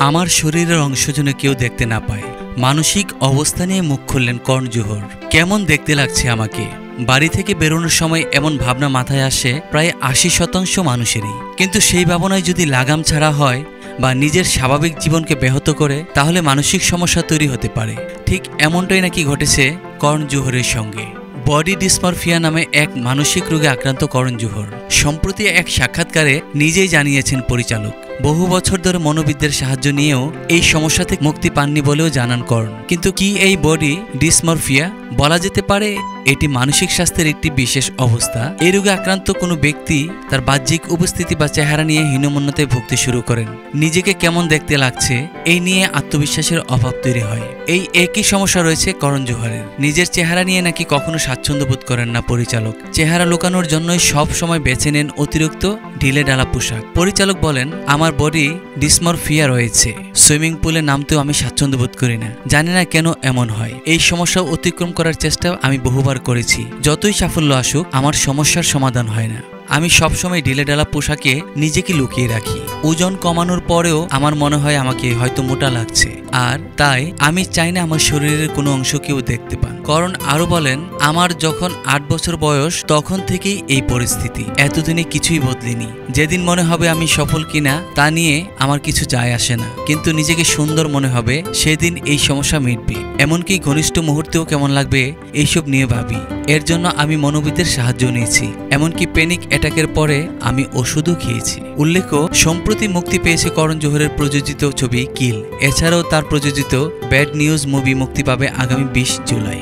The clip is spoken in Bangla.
আমার শরীরের অংশ যেন কেউ দেখতে না পায়, মানসিক অবস্থা নিয়ে মুখ খুললেন কর্ণ জোহর। কেমন দেখতে লাগছে আমাকে? বাড়ি থেকে বেরোনোর সময় এমন ভাবনা মাথায় আসে প্রায় ৮০% মানুষেরই। কিন্তু সেই ভাবনায় যদি লাগাম ছাড়া হয় বা নিজের স্বাভাবিক জীবনকে ব্যাহত করে, তাহলে মানসিক সমস্যা তৈরি হতে পারে। ঠিক এমনটাই নাকি ঘটেছে কর্ণ জোহরের সঙ্গে। বডি ডিসমরফিয়া নামে এক মানসিক রোগে আক্রান্ত কর্ণ জোহর সম্প্রতি এক সাক্ষাৎকারে নিজেই জানিয়েছেন পরিচালক বহু বছর ধরে মনোবিদদের সাহায্য নিয়েও এই সমস্যা থেকে মুক্তি পাননি বলেও জানান কর্ণ। কিন্তু কি এই বডি ডিসমরফিয়া? বলা যেতে পারে এটি মানসিক স্বাস্থ্যের একটি বিশেষ অবস্থা। এই রোগে আক্রান্ত কোনো ব্যক্তি তার বাহ্যিক উপস্থিতি বা চেহারা নিয়ে হীনমন্যতায় ভুগতে শুরু করেন। নিজেকে কেমন দেখতে লাগছে এই নিয়ে আত্মবিশ্বাসের অভাব তৈরি হয়। এই একই সমস্যা রয়েছে কর্ণ জোহরের। নিজের চেহারা নিয়ে নাকি কখনো স্বাচ্ছন্দ্য বোধ করেন না পরিচালক। চেহারা লুকানোর জন্যই সব সময় বেছে নেন অতিরিক্ত ঢিলে ঢালা পোশাক। পরিচালক বলেন, আমার বডি ডিসমরফিয়া রয়েছে, সুইমিং পুলে নামতেও আমি স্বাচ্ছন্দ্য বোধ করি না। জানি না কেন এমন হয়। এই সমস্যা অতিক্রম করার চেষ্টা আমি বহুবার করেছি। যতই সাফল্য আসুক, আমার সমস্যার সমাধান হয় না। আমি সবসময় ঢিলেঢালা পোশাকে নিজেকে লুকিয়ে রাখি। ওজন কমানোর পরেও আমার মনে হয় আমাকে হয়তো মোটা লাগছে, আর তাই আমি চাই না আমার শরীরের কোনো অংশ কেউ দেখতে পান। কর্ণ আরো বলেন, আমার যখন ৮ বছর বয়স তখন থেকেই এই পরিস্থিতি। এতদিনে কিছুই বদলেনি। যেদিন মনে হবে আমি সফল কিনা তা নিয়ে আমার কিছু যায় আসে না, কিন্তু নিজেকে সুন্দর মনে হবে সেদিন এই সমস্যা মিটবে। এমনকি ঘনিষ্ঠ মুহূর্তেও কেমন লাগবে এইসব নিয়ে ভাবি। এর জন্য আমি মনোবিদের সাহায্য নিয়েছি। এমনকি প্যানিক অ্যাটাকের পরে আমি ওষুধও খেয়েছি। উল্লেখ্য, সম্প্রতি মুক্তি পেয়েছে কর্ণ জোহরের প্রযোজিত ছবি কিল। এছাড়াও তার প্রযোজিত ব্যাড নিউজ মুভি মুক্তি পাবে আগামী ২০ জুলাই।